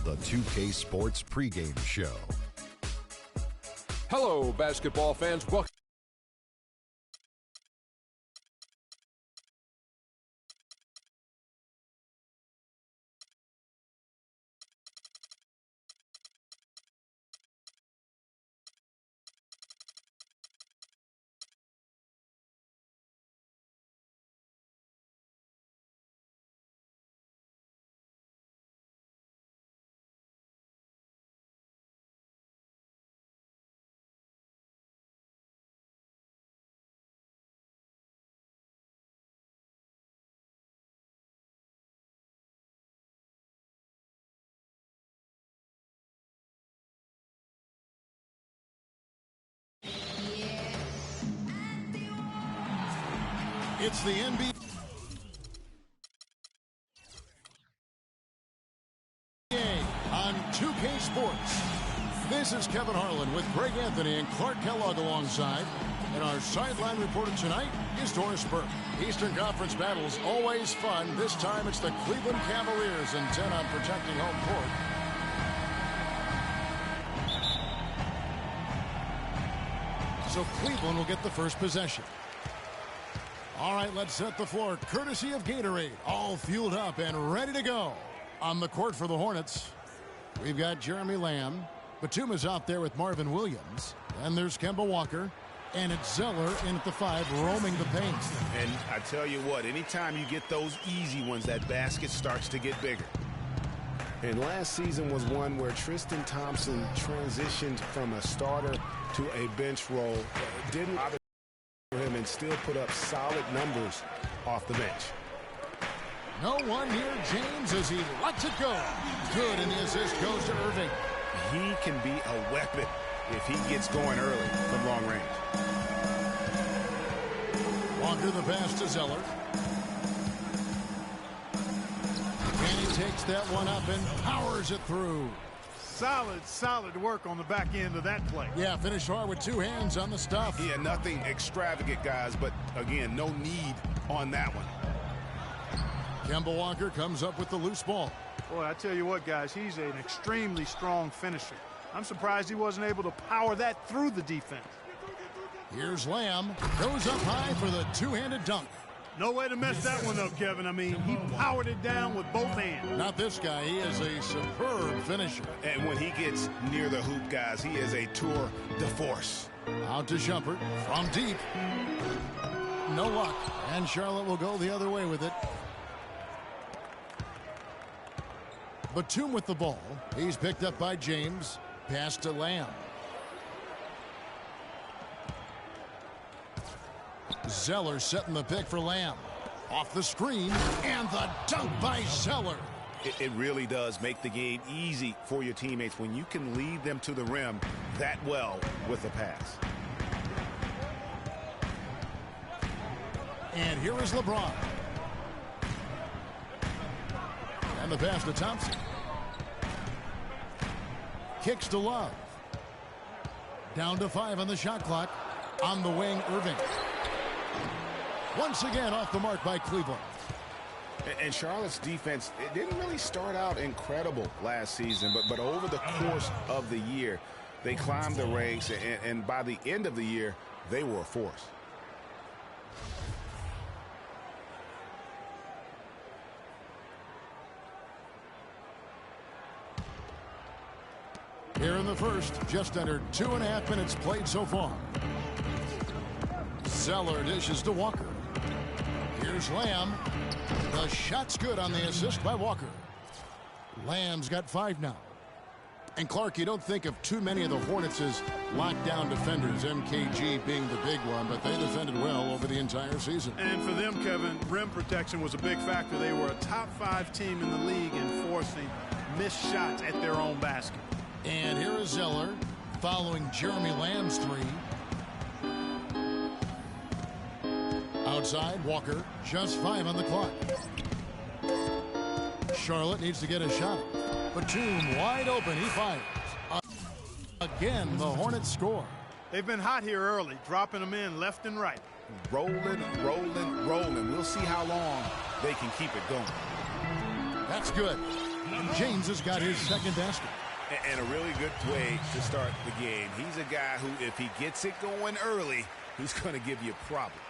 the 2K Sports pregame show. Hello, basketball fans. Welcome. It's the NBA on 2K Sports. This is Kevin Harlan with Greg Anthony and Clark Kellogg alongside. And our sideline reporter tonight is Doris Burke. Eastern Conference battles always fun. This time it's the Cleveland Cavaliers intent on protecting home court. So Cleveland will get the first possession. All right, let's set the floor. Courtesy of Gatorade. All fueled up and ready to go. On the court for the Hornets, we've got Jeremy Lamb. Batum is out there with Marvin Williams. And there's Kemba Walker. And it's Zeller in at the 5, roaming the paint. And I tell you what, anytime you get those easy ones, that basket starts to get bigger. And last season was one where Tristan Thompson transitioned from a starter to a bench role. Didn't bother him and still put up solid numbers off the bench. No one near James as he lets it go. Good, and the assist goes to Irving. He can be a weapon if he gets going early from long range. Walker the pass to Zeller. And he takes that one up and powers it through. Solid work on the back end of that play. Yeah, finish hard with two hands on the stuff. Yeah, nothing extravagant, guys, but again, no need on that one. Kemba Walker comes up with the loose ball. Boy, I tell you what, guys, he's an extremely strong finisher. I'm surprised he wasn't able to power that through the defense. Here's Lamb. Goes up high for the two-handed dunk. No way to mess that one up, Kevin. I mean, he powered it down with both hands. Not this guy. He is a superb finisher. And when he gets near the hoop, guys, he is a tour de force. Out to Shumpert from deep. No luck. And Charlotte will go the other way with it. Batum with the ball. He's picked up by James. Pass to Lamb. Zeller setting the pick for Lamb. Off the screen, and the dunk by Zeller. It really does make the game easy for your teammates when you can lead them to the rim that well with a pass. And here is LeBron. And the pass to Thompson. Kicks to Love. Down to 5 on the shot clock. On the wing, Irving. Once again off the mark by Cleveland. And Charlotte's defense, it didn't really start out incredible last season, but over the course of the year, they climbed the ranks, and by the end of the year, they were a force. Here in the first, just under 2.5 minutes played so far. Zeller dishes to Walker. Here's Lamb. The shot's good on the assist by Walker. Lamb's got 5 now. And Clark, you don't think of too many of the Hornets as lockdown defenders, MKG being the big one, but they defended well over the entire season. And for them, Kevin, rim protection was a big factor. They were a top 5 team in the league in forcing missed shots at their own basket. And here is Zeller following Jeremy Lamb's 3. Outside, Walker, just 5 on the clock. Charlotte needs to get a shot. Batum wide open, he fires. Again, the Hornets score. They've been hot here early, dropping them in left and right. Rolling. We'll see how long they can keep it going. That's good. James has got his second basket. And a really good way to start the game. He's a guy who, if he gets it going early, he's going to give you problems.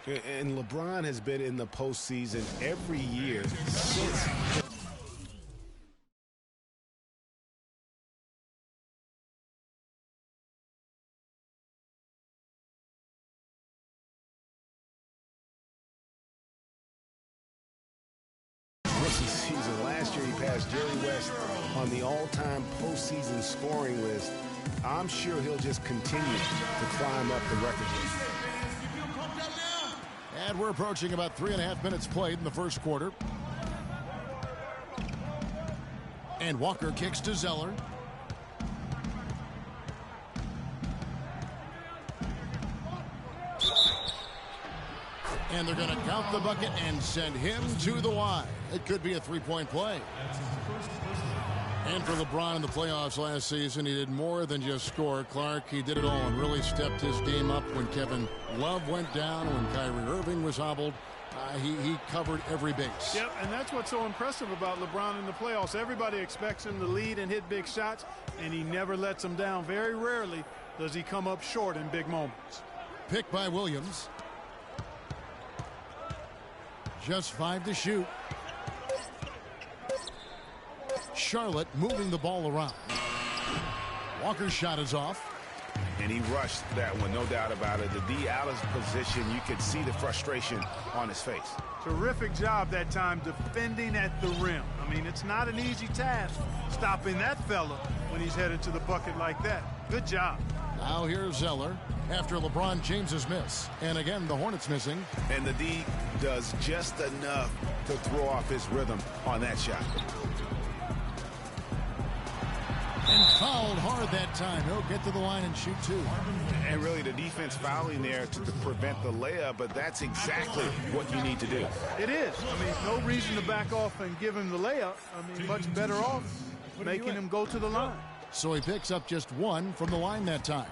And LeBron has been in the postseason every year since. Season. Last year, he passed Jerry West on the all-time postseason scoring list. I'm sure he'll just continue to climb up the record list. And we're approaching about 3.5 minutes played in the first quarter. And Walker kicks to Zeller. And they're going to count the bucket and send him to the line. It could be a three-point play. And for LeBron in the playoffs last season, he did more than just score. Clark, he did it all and really stepped his game up when Kevin Love went down, when Kyrie Irving was hobbled. He covered every base. Yep, and that's what's so impressive about LeBron in the playoffs. Everybody expects him to lead and hit big shots, and he never lets them down. Very rarely does he come up short in big moments. Pick by Williams. Just 5 to shoot. Charlotte moving the ball around. Walker's shot is off. And he rushed that one, no doubt about it. The D out of position, you could see the frustration on his face. Terrific job that time defending at the rim. I mean, it's not an easy task stopping that fella when he's headed to the bucket like that. Good job. Now here's Zeller after LeBron James's miss. And again, the Hornets missing. And the D does just enough to throw off his rhythm on that shot. And fouled hard that time. He'll get to the line and shoot two. And really the defense fouling there to prevent the layup, but that's exactly what you need to do. It is. I mean, no reason to back off and give him the layup. I mean, much better off making him go to the line. So he picks up just one from the line that time.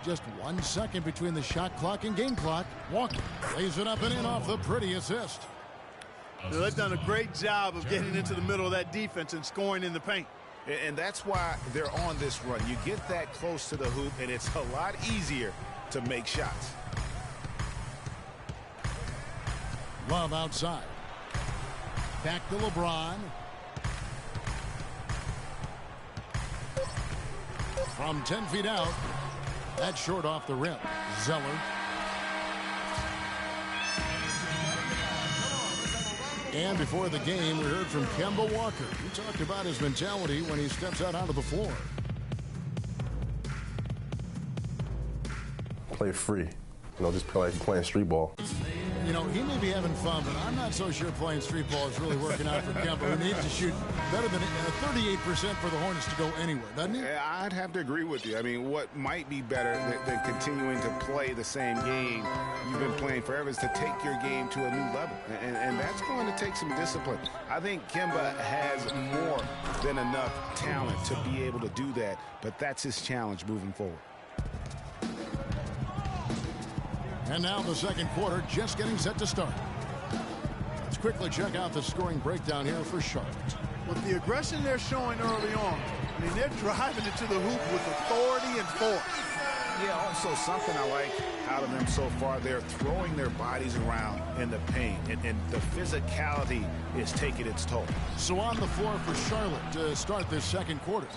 Just 1 second between the shot clock and game clock. Walker lays it up and in off the pretty assist. They've done a great job of getting into the middle of that defense and scoring in the paint. And that's why they're on this run. You get that close to the hoop, and it's a lot easier to make shots. Love outside. Back to LeBron. From 10 feet out. That's short off the rim. Zeller. And before the game, we heard from Kemba Walker. He talked about his mentality when he steps out onto the floor. Play free. You know, just play like you're playing street ball. You know, he may be having fun, but I'm not so sure playing street ball is really working out for Kemba, who needs to shoot better than 38% for the Hornets to go anywhere, doesn't he? I'd have to agree with you. I mean, what might be better than continuing to play the same game you've been playing forever is to take your game to a new level. And that's going to take some discipline. I think Kemba has more than enough talent to be able to do that, but that's his challenge moving forward. And now the second quarter just getting set to start. Let's quickly check out the scoring breakdown here for Charlotte. With the aggression they're showing early on, I mean, they're driving it to the hoop with authority and force. Yeah, also something I like out of them so far, they're throwing their bodies around in the paint, and the physicality is taking its toll. So on the floor for Charlotte to start this second quarter,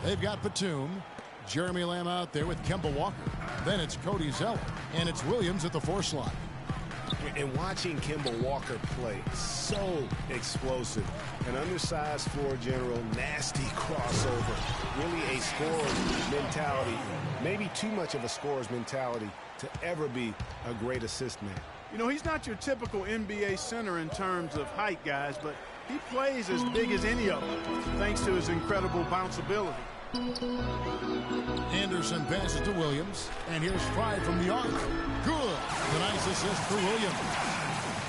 they've got Batum, Jeremy Lamb out there with Kemba Walker. Then it's Cody Zeller, and it's Williams at the 4 slot. And watching Kemba Walker play, so explosive. An undersized floor general, nasty crossover. Really a scorer's mentality. Maybe too much of a scorer's mentality to ever be a great assist man. You know, he's not your typical NBA center in terms of height, guys, but he plays as big as any of them, thanks to his incredible bounceability. Anderson passes to Williams, and here's Fry from the arc. Good. The nice assist for Williams.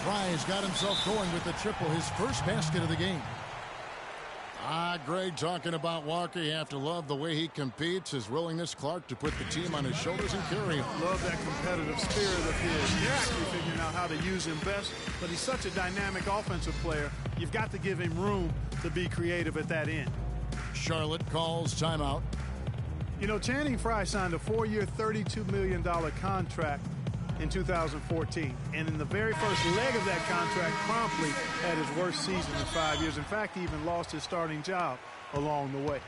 Fry's got himself going with the triple, his first basket of the game. Greg, talking about Walker, you have to love the way he competes, his willingness, Clark, to put the team on his shoulders and carry him. Love that competitive spirit of his. They're actually figuring out how to use him best, but he's such a dynamic offensive player. You've got to give him room to be creative at that end. Charlotte calls timeout. You know, Channing Frye signed a 4-year, $32 million contract in 2014. And in the very first leg of that contract, promptly had his worst season in 5 years. In fact, he even lost his starting job along the way.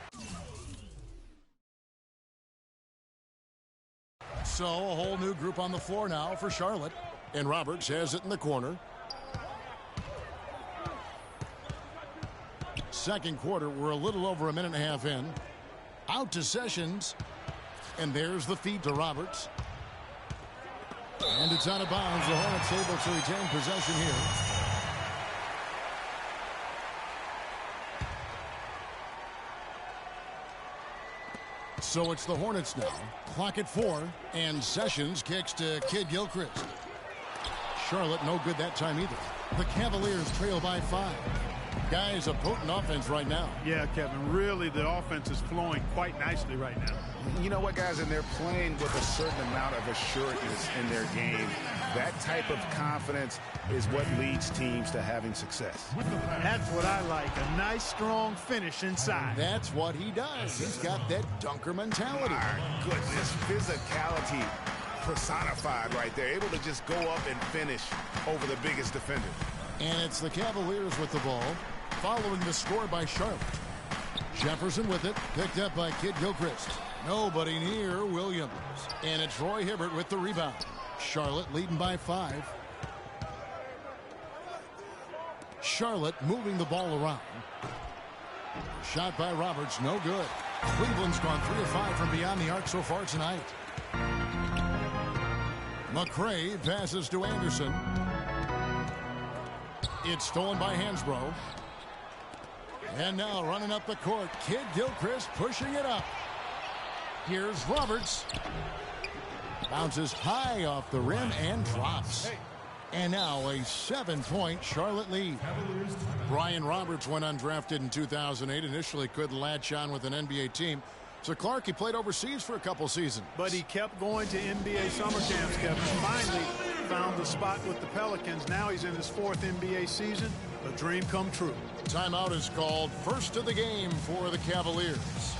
So a whole new group on the floor now for Charlotte. And Roberts has it in the corner. Second quarter, we're a little over a minute and a half in. Out to Sessions. And there's the feed to Roberts. And it's out of bounds. The Hornets able to retain possession here. So it's the Hornets now. Clock at 4. And Sessions kicks to Kid Gilchrist. Charlotte no good that time either. The Cavaliers trail by 5. Guys, a potent offense right now. Yeah, Kevin, really the offense is flowing quite nicely right now. You know what, guys, and they're playing with a certain amount of assurance in their game. That type of confidence is what leads teams to having success. That's what I like, a nice, strong finish inside. That's what he does. He's got that dunker mentality. My goodness, physicality personified right there. Able to just go up and finish over the biggest defender. And it's the Cavaliers with the ball, following the score by Charlotte. Jefferson with it, picked up by Kid Gilchrist. Nobody near Williams. And it's Roy Hibbert with the rebound. Charlotte leading by 5. Charlotte moving the ball around. Shot by Roberts, no good. Cleveland's gone 3 of 5 from beyond the arc so far tonight. McRae passes to Anderson. It's stolen by Hansbrough. And now running up the court, Kid Gilchrist pushing it up. Here's Roberts. Bounces high off the rim and drops. And now a 7-point Charlotte lead. Brian Roberts went undrafted in 2008. Initially couldn't latch on with an NBA team. So Clark, he played overseas for a couple seasons. But he kept going to NBA summer camps, Kevin. Finally found the spot with the Pelicans. Now he's in his 4th NBA season. A dream come true. Timeout is called. First of the game for the Cavaliers.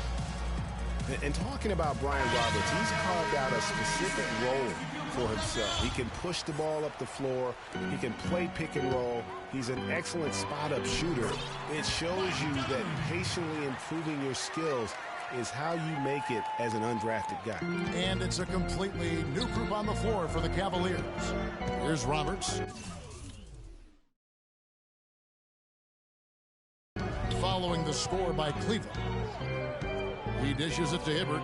And talking about Brian Roberts, he's carved out a specific role for himself. He can push the ball up the floor. He can play pick and roll. He's an excellent spot-up shooter. It shows you that patiently improving your skills is how you make it as an undrafted guy. And it's a completely new group on the floor for the Cavaliers. Here's Roberts. Following the score by Cleveland. He dishes it to Hibbert.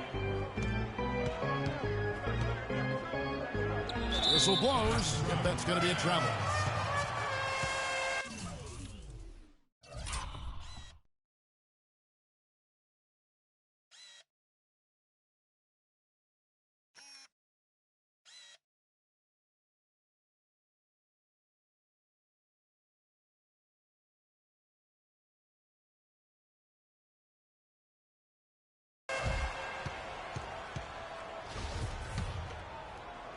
Whistle blows. Yep, that's going to be a travel.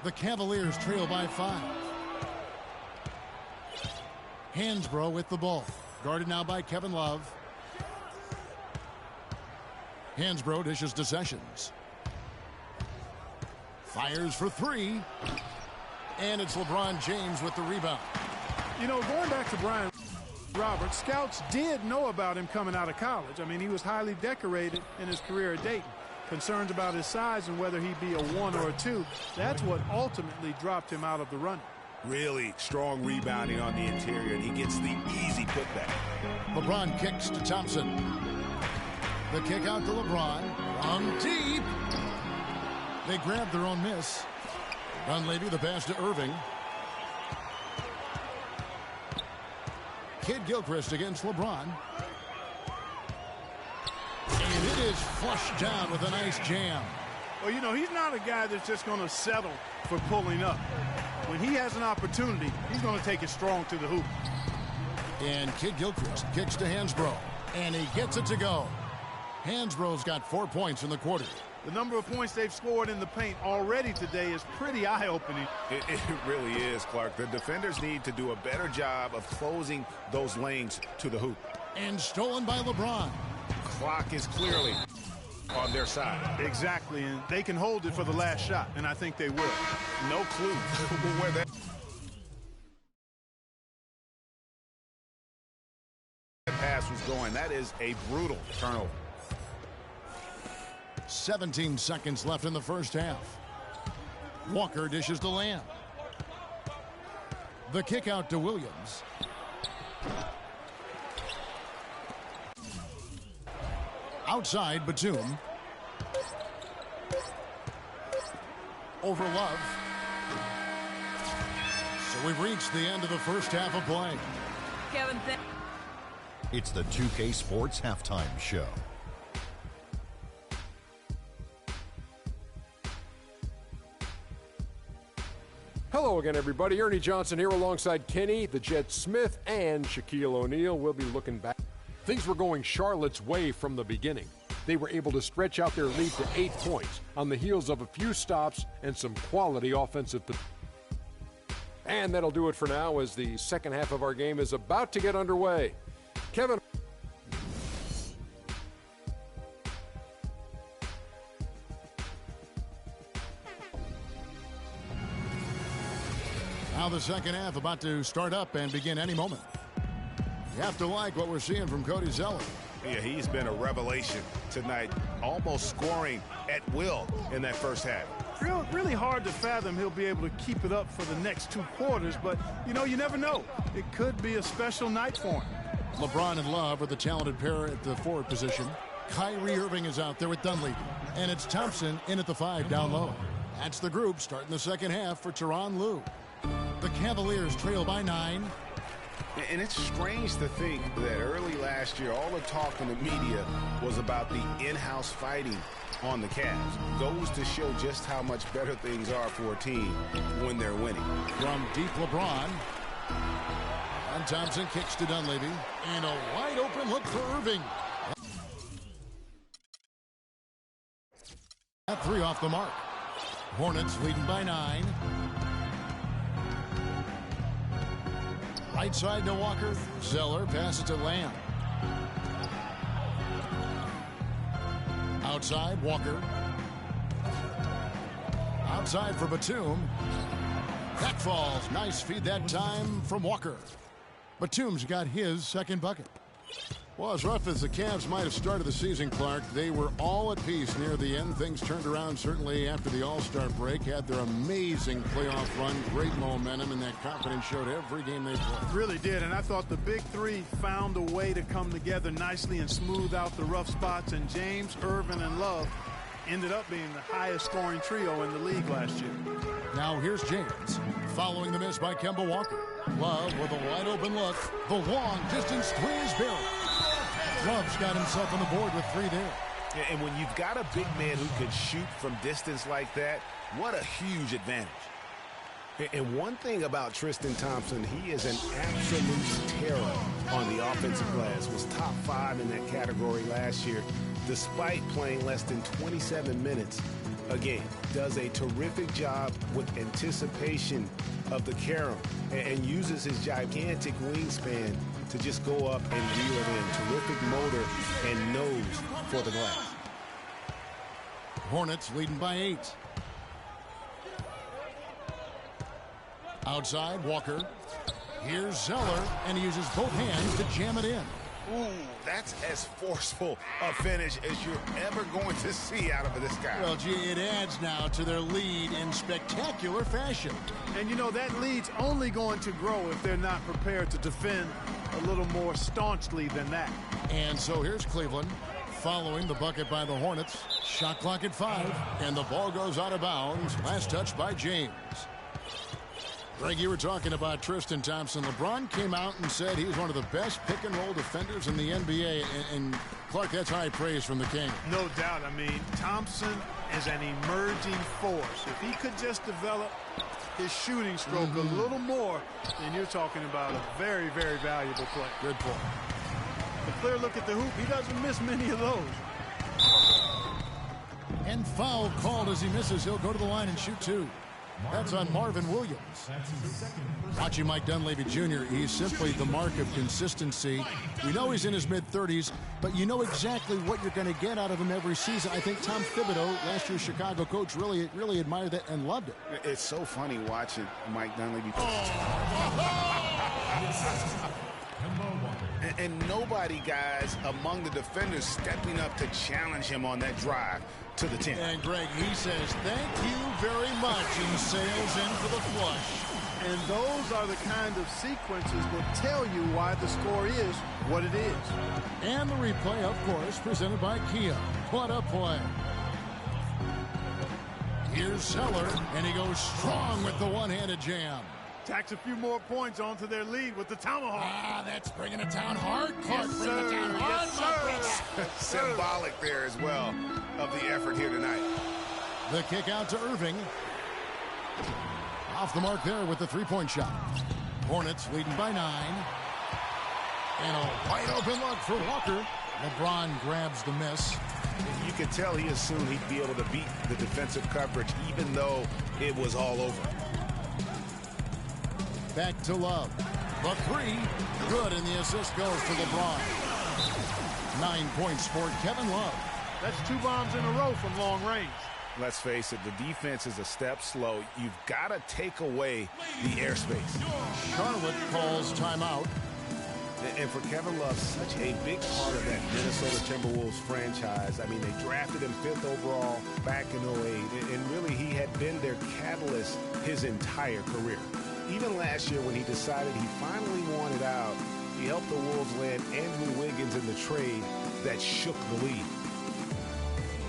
The Cavaliers trail by 5. Hansbrough with the ball. Guarded now by Kevin Love. Hansbrough dishes to Sessions. Fires for 3. And it's LeBron James with the rebound. You know, going back to Brian Roberts, scouts did know about him coming out of college. I mean, he was highly decorated in his career at Dayton. Concerns about his size and whether he'd be a 1 or a 2. That's what ultimately dropped him out of the running. Really strong rebounding on the interior, and he gets the easy putback. LeBron kicks to Thompson. The kick out to LeBron. From deep. They grab their own miss. Dunleavy the pass to Irving. Kid Gilchrist against LeBron. And it is flushed down with a nice jam. Well, you know, he's not a guy that's just going to settle for pulling up. When he has an opportunity, he's going to take it strong to the hoop. And Kid Gilchrist kicks to Hansbrough. And he gets it to go. Hansbrough's got 4 points in the quarter. The number of points they've scored in the paint already today is pretty eye-opening. It really is, Clark. The defenders need to do a better job of closing those lanes to the hoop. And stolen by LeBron. Clock is clearly on their side. Exactly, and they can hold it for the last shot, and I think they will. No clue where that pass was going. That is a brutal turnover. 17 seconds left in the first half. Walker dishes to Lamb. The kick out to Williams. Outside, Batum. Over Love. So we've reached the end of the first half of play. Kevin, It's the 2K Sports Halftime Show. Hello again, everybody. Ernie Johnson here alongside Kenny, the Jet Smith, and Shaquille O'Neal. We'll be looking back. Things were going Charlotte's way from the beginning. They were able to stretch out their lead to 8 points on the heels of a few stops and some quality offensive. And that'll do it for now as the second half of our game is about to get underway. Kevin. Now the second half about to start up and begin any moment. You have to like what we're seeing from Cody Zeller. Yeah, he's been a revelation tonight, almost scoring at will in that first half. Really hard to fathom he'll be able to keep it up for the next 2 quarters, but, you know, you never know. It could be a special night for him. LeBron and Love are the talented pair at the forward position. Kyrie Irving is out there with Dunleavy. And it's Thompson in at the 5 down low. That's the group starting the second half for Tyronn Lue. The Cavaliers trail by 9. And it's strange to think that early last year, all the talk in the media was about the in-house fighting on the Cavs. Goes to show just how much better things are for a team when they're winning. From deep LeBron. And Thompson kicks to Dunleavy. And a wide open look for Irving. At 3 off the mark. Hornets leading by 9. Right side to Walker. Zeller passes to Lamb. Outside, Walker. Outside for Batum. That falls. Nice feed that time from Walker. Batum's got his second bucket. Well, as rough as the Cavs might have started the season, Clark, they were all at peace near the end. Things turned around certainly after the All-Star break. Had their amazing playoff run, great momentum, and that confidence showed every game they played. Really did, and I thought the big three found a way to come together nicely and smooth out the rough spots, and James, Irvin, and Love ended up being the highest scoring trio in the league last year. Now here's James, following the miss by Kemba Walker. Love with a wide open look. The long distance three is buried. Love's got himself on the board with 3 there. Yeah, and when you've got a big man who can shoot from distance like that, what a huge advantage. And one thing about Tristan Thompson, he is an absolute terror on the offensive glass. Was top 5 in that category last year, despite playing less than 27 minutes a game. Does a terrific job with anticipation of the carom and uses his gigantic wingspan to just go up and reel it in. Terrific motor and nose for the glass. Hornets leading by 8. Outside, Walker. Here's Zeller, and he uses both hands to jam it in. Ooh, that's as forceful a finish as you're ever going to see out of this guy. Well, gee, it adds now to their lead in spectacular fashion. And, you know, that lead's only going to grow if they're not prepared to defend a little more staunchly than that. And so here's Cleveland following the bucket by the Hornets. Shot clock at 5, and the ball goes out of bounds. Last touch by James. Greg, you were talking about Tristan Thompson. LeBron came out and said he's one of the best pick-and-roll defenders in the NBA. And Clark, that's high praise from the King. No doubt. I mean, Thompson is an emerging force. If he could just develop his shooting stroke a little more, then you're talking about a very, very valuable play. Good point. clear look at the hoop. He doesn't miss many of those. And foul called as he misses. He'll go to the line and shoot two. That's on Marvin Williams. Watching Mike Dunleavy Jr., he's simply the mark of consistency. We know he's in his mid-30s, but you know exactly what you're going to get out of him every season. I think Tom Thibodeau, last year's Chicago coach, really admired that and loved it. It's so funny watching Mike Dunleavy. And nobody, guys, among the defenders stepping up to challenge him on that drive to the 10. And Greg, he says, thank you very much, and sails in for the flush. And those are the kind of sequences that tell you why the score is what it is. And the replay, of course, presented by Kia. What a play. Here's Zeller, and he goes strong with the one-handed jam. Tacks a few more points onto their lead with the tomahawk. That's bringing it down hard. Clark, Yes, bringing it down sir. hard. Yes, my brother. Symbolic there as well of the effort here tonight. The kick out to Irving. Off the mark there with the three-point shot. Hornets leading by 9. And a wide open look for Walker. LeBron grabs the miss. You could tell he assumed he'd be able to beat the defensive coverage even though it was all over. Back to Love. The three. Good, and the assist goes to LeBron. 9 points for Kevin Love. That's 2 bombs in a row from long range. Let's face it, the defense is a step slow. You've got to take away the airspace. Charlotte calls timeout. And for Kevin Love, such a big part of that Minnesota Timberwolves franchise. I mean, they drafted him 5th overall back in 08. And really, he had been their catalyst his entire career. Even last year when he decided he finally wanted out, he helped the Wolves land Andrew Wiggins in the trade that shook the league.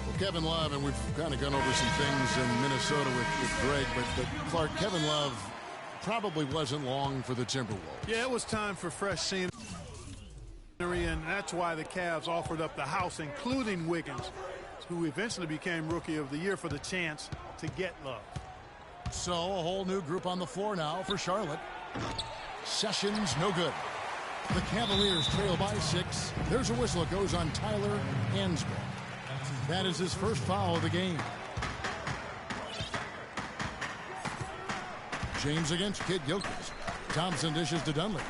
Well, Kevin Love, and we've kind of gone over some things in Minnesota with Greg, but Clark, Kevin Love probably wasn't long for the Timberwolves. Yeah, it was time for fresh scenery, and that's why the Cavs offered up the house, including Wiggins, who eventually became Rookie of the Year, for the chance to get Love. So a whole new group on the floor now for Charlotte. Sessions, no good. The Cavaliers trail by 6. There's a whistle. It goes on Tyler Hansbrough. That is his first foul of the game. James against Kid Gilchrist. Thompson dishes to Dunleavy.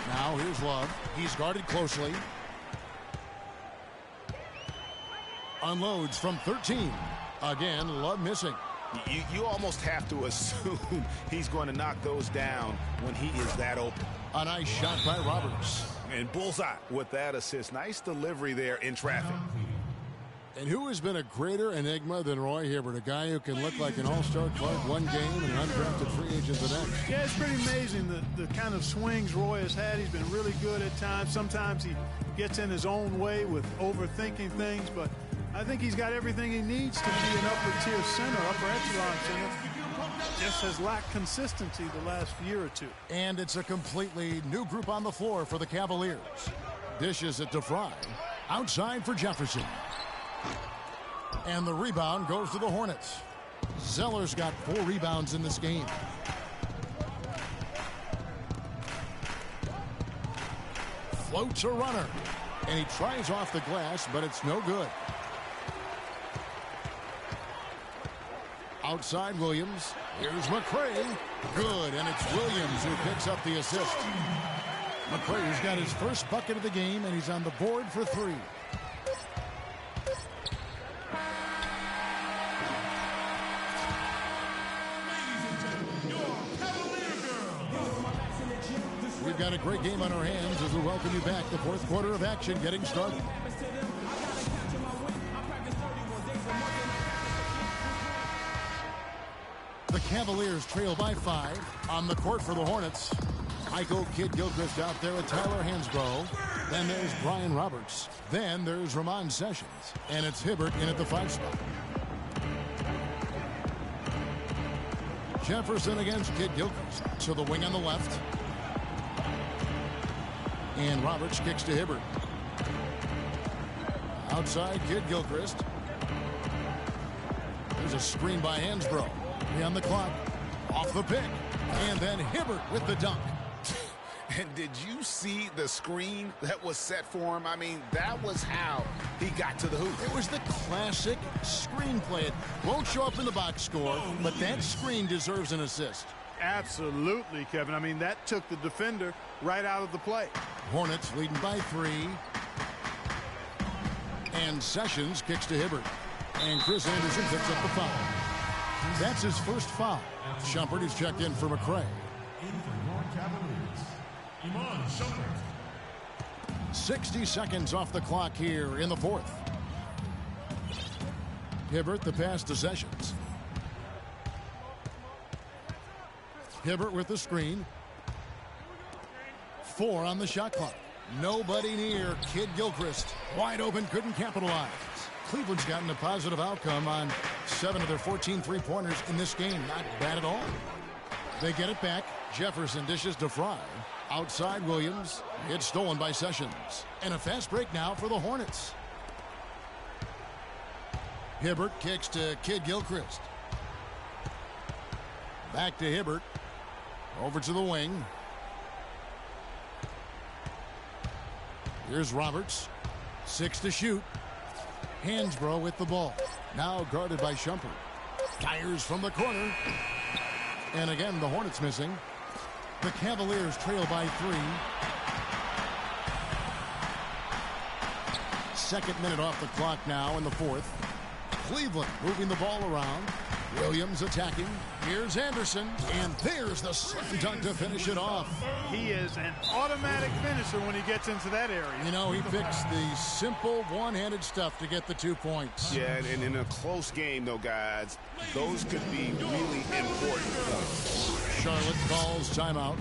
Now here's Love. He's guarded closely. Unloads from 13. Again, Love missing. You almost have to assume he's going to knock those down when he is that open. A nice shot by Roberts. And bullseye with that assist. Nice delivery there in traffic. And who has been a greater enigma than Roy Hibbert, a guy who can look like an all-star Clark one game and an undrafted free agent the next? Yeah, it's pretty amazing the kind of swings Roy has had. He's been really good at times. Sometimes he gets in his own way with overthinking things, but I think he's got everything he needs to be an upper-tier center, upper echelon center. Just has lacked consistency the last year or two. And it's a completely new group on the floor for the Cavaliers. Dishes it to Fry. Outside for Jefferson. And the rebound goes to the Hornets. Zeller's got 4 rebounds in this game. Floats a runner. And he tries off the glass, but it's no good. Outside Williams. Here's McRae. Good, and it's Williams who picks up the assist. McRae's got his first bucket of the game, and he's on the board for 3. We've got a great game on our hands as we welcome you back. The 4th quarter of action getting started. The Cavaliers trail by 5 on the court for the Hornets. Michael Kid Gilchrist out there with Tyler Hansbrough. Then there's Brian Roberts. Then there's Ramon Sessions. And it's Hibbert in at the 5 spot. Jefferson against Kid Gilchrist. To the wing on the left. And Roberts kicks to Hibbert. Outside Kid Gilchrist. There's a screen by Hansbrough. On the clock, off the pick, and then Hibbert with the dunk. And did you see the screen that was set for him? I mean, that was how he got to the hoop. It was the classic screen play. It won't show up in the box score, but that screen deserves an assist. Absolutely, Kevin. I mean, that took the defender right out of the play. Hornets leading by 3. And Sessions kicks to Hibbert. And Chris Anderson picks up the foul. That's his first foul. Shumpert is checked in for McRae. In for your Cavaliers, Iman Shumpert. 60 seconds off the clock here in the fourth. Hibbert the pass to Sessions. Hibbert with the screen. 4 on the shot clock. Nobody near. Kid Gilchrist wide open, couldn't capitalize. Cleveland's gotten a positive outcome on 7 of their 14 three-pointers in this game. Not bad at all. They get it back. Jefferson dishes to Fry. Outside Williams. It's stolen by Sessions. And a fast break now for the Hornets. Hibbert kicks to Kid Gilchrist. Back to Hibbert. Over to the wing. Here's Roberts. 6 to shoot. Hansbrough with the ball. Now guarded by Shumpert. Fires from the corner. And again, the Hornets missing. The Cavaliers trail by 3. Second minute off the clock now in the fourth. Cleveland moving the ball around. Williams attacking. Here's Anderson. And there's the slam dunk to finish it off. He is an automatic finisher when he gets into that area. You know, he picks the simple one-handed stuff to get the 2 points. Yeah, and in a close game, though, guys, those could be really important points. Charlotte calls timeout.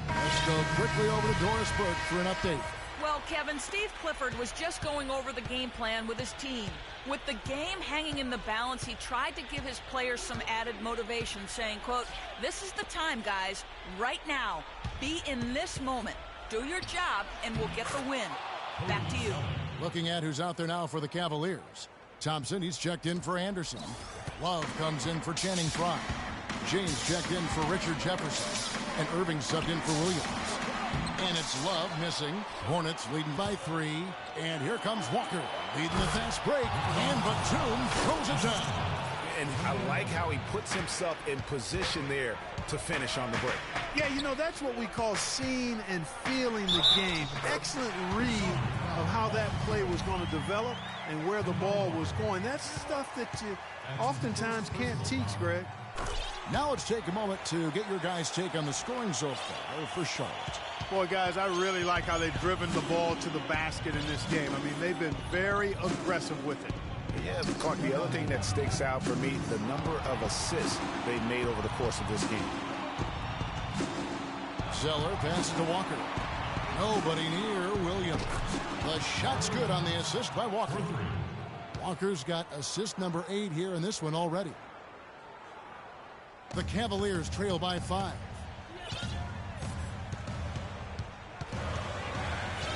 Let's go quickly over to Doris Burke for an update. Well, Kevin, Steve Clifford was just going over the game plan with his team. With the game hanging in the balance, he tried to give his players some added motivation, saying, quote, "This is the time, guys. Right now. Be in this moment. Do your job, and we'll get the win." Back to you. Looking at who's out there now for the Cavaliers. Thompson, he's checked in for Anderson. Love comes in for Channing Frye. James checked in for Richard Jefferson. And Irving subbed in for Williams. And it's Love missing. Hornets leading by 3. And here comes Walker leading the fast break. And Batum throws it down. And I like how he puts himself in position there to finish on the break. Yeah, you know, that's what we call seeing and feeling the game. Excellent read of how that play was going to develop and where the ball was going. That's stuff that you oftentimes can't teach, Greg. Now let's take a moment to get your guys' take on the scoring so far for Charlotte. Boy, guys, I really like how they've driven the ball to the basket in this game. I mean, they've been very aggressive with it. Yeah, Clark, the other thing that sticks out for me, the number of assists they've made over the course of this game. Zeller passes to Walker. Nobody near Williams. The shot's good on the assist by Walker. Walker's got assist number 8 here in this one already. The Cavaliers trail by 5.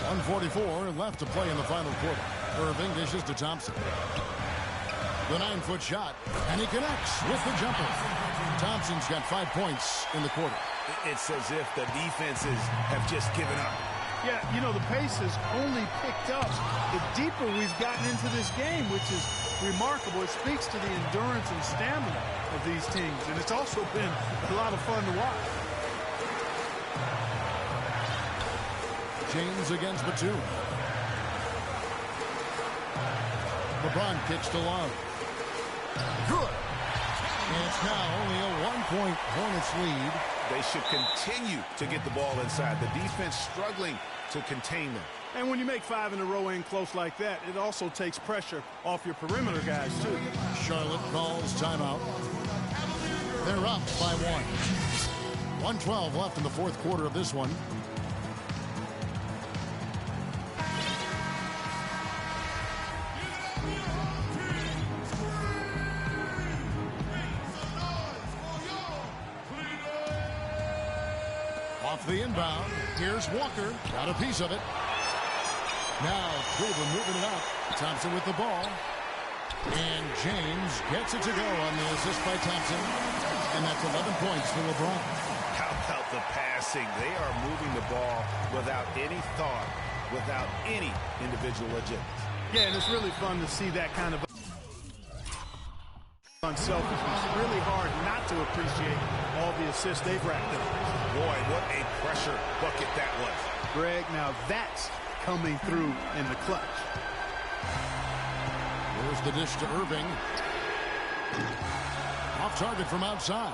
1:44 left to play in the final quarter. Irving dishes to Thompson. The 9-foot shot, and he connects with the jumper. Thompson's got 5 points in the quarter. It's as if the defenses have just given up. Yeah, you know, the pace has only picked up the deeper we've gotten into this game, which is remarkable. It speaks to the endurance and stamina of these teams, and it's also been a lot of fun to watch. James against Batum. LeBron kicks to Love. Good. And it's now only a 1-point Hornets lead. They should continue to get the ball inside. The defense struggling to contain them. And when you make 5 in a row in close like that, it also takes pressure off your perimeter guys, too. Charlotte calls timeout. They're up by 1. 1:12 left in the fourth quarter of this one. Off the inbound. Here's Walker. Got a piece of it. Now Cleveland moving it up. Thompson with the ball. And James gets it to go on the assist by Thompson. And that's 11 points for LeBron. How about the passing? They are moving the ball without any thought, without any individual agenda. Yeah, and it's really fun to see that kind of unselfishness. Really hard not to appreciate all the assists they've racked up. Boy, what a pressure bucket that was. Greg, now that's coming through in the clutch. Here's the dish to Irving. Off target from outside.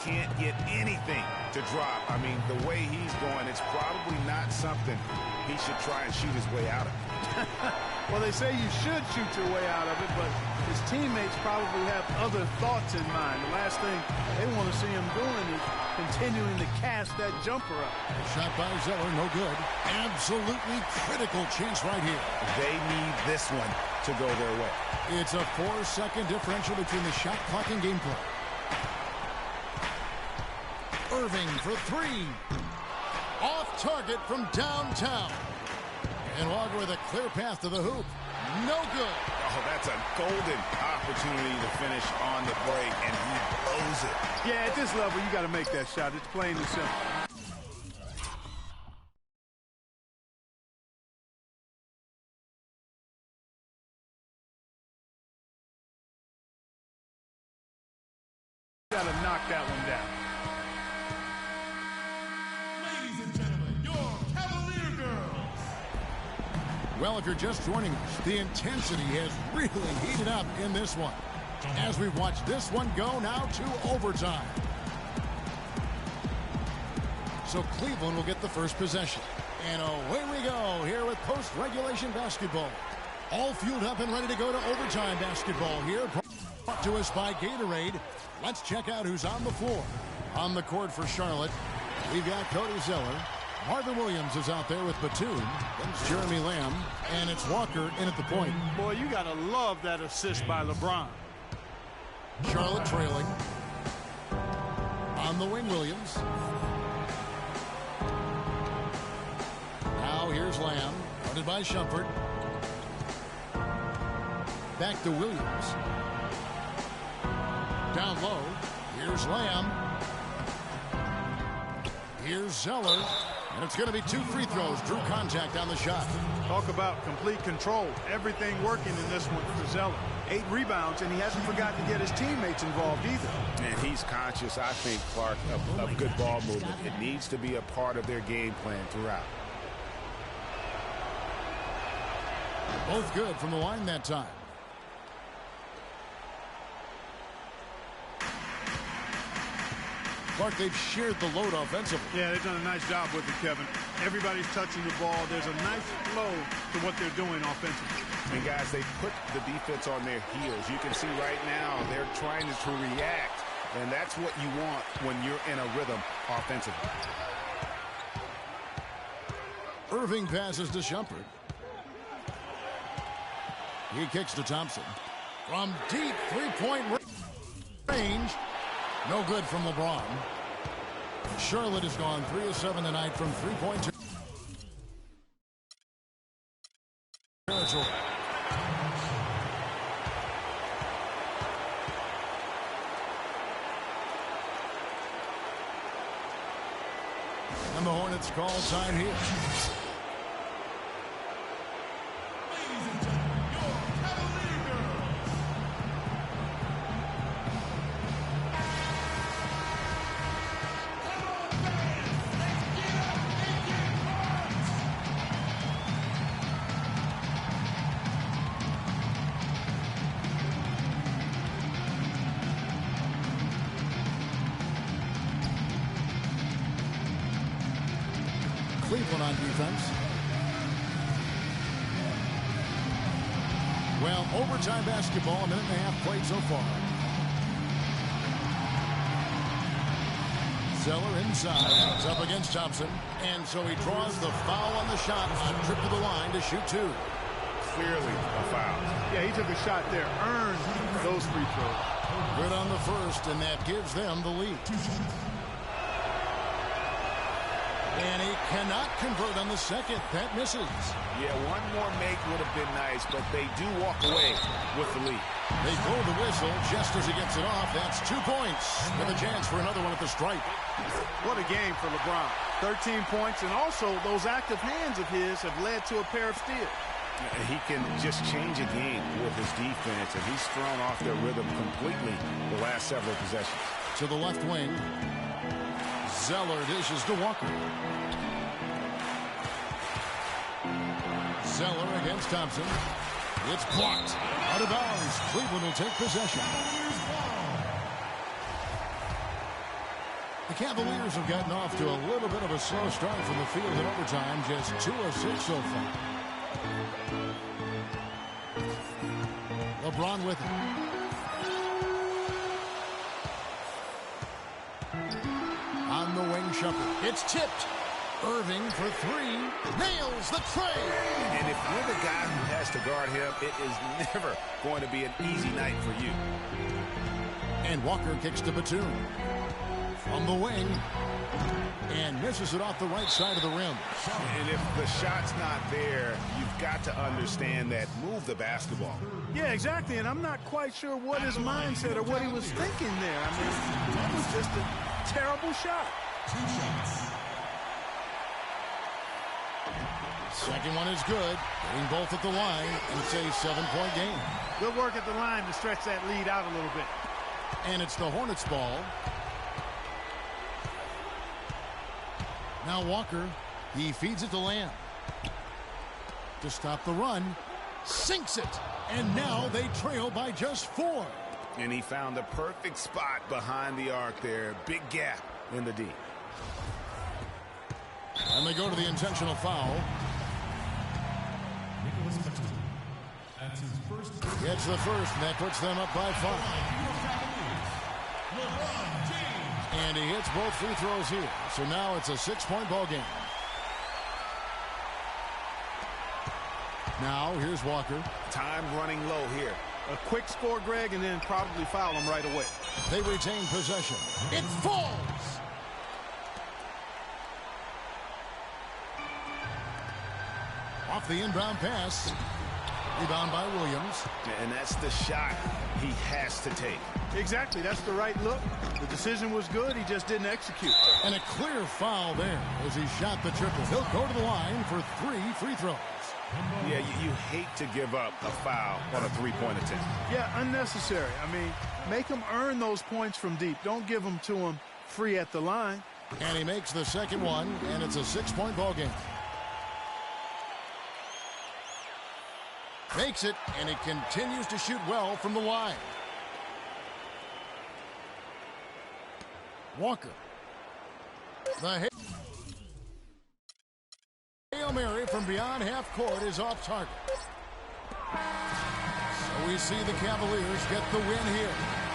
Can't get anything to drop. I mean, the way he's going, it's probably not something he should try and shoot his way out of. Well, they say you should shoot your way out of it, but his teammates probably have other thoughts in mind. The last thing they want to see him doing is continuing to cast that jumper up. Shot by Zeller, no good. Absolutely critical chance right here. They need this one to go their way. It's a 4-second differential between the shot clock and gameplay. Irving for three. Off target from downtown. And Walker with a clear path to the hoop. No good. Oh, that's a golden opportunity to finish on the break, and he blows it. Yeah, at this level, you got to make that shot. It's plain and simple. Got to knock that one down. Well, if you're just joining us, the intensity has really heated up in this one. As we've watched this one go now to overtime. So Cleveland will get the first possession. And away we go here with post-regulation basketball. All fueled up and ready to go to overtime basketball here. Brought to us by Gatorade. Let's check out who's on the floor. On the court for Charlotte, we've got Cody Zeller. Marvin Williams is out there with Batum. Then it's Jeremy Lamb. And it's Walker in at the point. Boy, you got to love that assist by LeBron. Charlotte trailing. On the wing, Williams. Now here's Lamb. Guarded by Shumpert. Back to Williams. Down low. Here's Lamb. Here's Zeller. And it's going to be 2 free throws. Drew contact on the shot. Talk about complete control. Everything working in this one for Zeller. 8 rebounds, and he hasn't forgotten to get his teammates involved either. And he's conscious, I think, Clark, of good ball movement. It needs to be a part of their game plan throughout. Both good from the line that time. Clark, they've shared the load offensively. Yeah, they've done a nice job with it, Kevin. Everybody's touching the ball. There's a nice flow to what they're doing offensively. And, guys, they put the defense on their heels. You can see right now they're trying to react, and that's what you want when you're in a rhythm offensively. Irving passes to Shumpert. He kicks to Thompson. From deep three-point range. No good from LeBron. Charlotte has gone 3 of 7 tonight from three-point territory. And the Hornets call time here. Cleveland on defense. Well, overtime basketball, a minute and a half played so far. Zeller inside. It's up against Thompson. And so he draws the foul on the shot on trip to the line to shoot 2. Clearly a foul. Yeah, he took a shot there. Earned those free throws. Good on the first, and that gives them the lead. And he cannot convert on the second. That misses. Yeah, one more make would have been nice, but they do walk away with the lead. They blow the whistle just as he gets it off. That's 2 points with a chance for another one at the stripe. What a game for LeBron. 13 points, and also those active hands of his have led to a pair of steals. He can just change a game with his defense, and he's thrown off their rhythm completely the last several possessions. To the left wing. Zeller dishes to Walker. Zeller against Thompson. It's blocked. Out of bounds. Cleveland will take possession. The Cavaliers have gotten off to a little bit of a slow start from the field in overtime. Just 2 of 6 so far. LeBron with it. On the wing, Shumpert. It's tipped. Irving for 3. Nails the tray. And if you're the guy who has to guard him, it is never going to be an easy night for you. And Walker kicks to Batum. From the wing. And misses it off the right side of the rim. And if the shot's not there, you've got to understand that. Move the basketball. Yeah, exactly, and I'm not quite sure what his mindset or what he was thinking there. I mean, that was just a terrible shot. 2 shots. Second one is good. Getting both at the line, and it's a 7-point game. Good work at the line to stretch that lead out a little bit. And it's the Hornets' ball. Now Walker, he feeds it to Lamb. To stop the run, sinks it. And now they trail by just 4. And he found the perfect spot behind the arc there. Big gap in the D. And they go to the intentional foul. Nicholas Batum. That's his first. Gets the first, and that puts them up by 5. LeBron James. And he hits both free throws here. So now it's a 6-point ball game. Now here's Walker. Time running low here. A quick score, Greg, and then probably foul him right away. They retain possession. It falls. Off the inbound pass. Rebound by Williams. And that's the shot he has to take. Exactly. That's the right look. The decision was good. He just didn't execute. And a clear foul there as he shot the triple. He'll go to the line for 3 free throws. Yeah, you hate to give up a foul on a 3-point attempt. Yeah, unnecessary. I mean, make him earn those points from deep. Don't give them to him free at the line. And he makes the second one, and it's a 6-point ball game. Makes it, and he continues to shoot well from the line. Walker. The Hail Mary from beyond half court is off target. So we see the Cavaliers get the win here.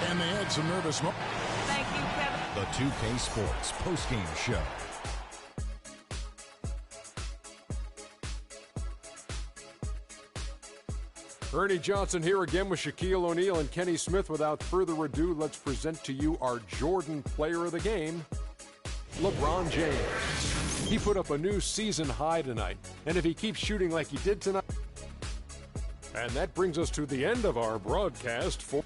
And they had some nervous moments. Thank you, Kevin. The 2K Sports postgame show. Ernie Johnson here again with Shaquille O'Neal and Kenny Smith. Without further ado, let's present to you our Jordan player of the game, LeBron James. He put up a new season high tonight, and if he keeps shooting like he did tonight... And that brings us to the end of our broadcast for...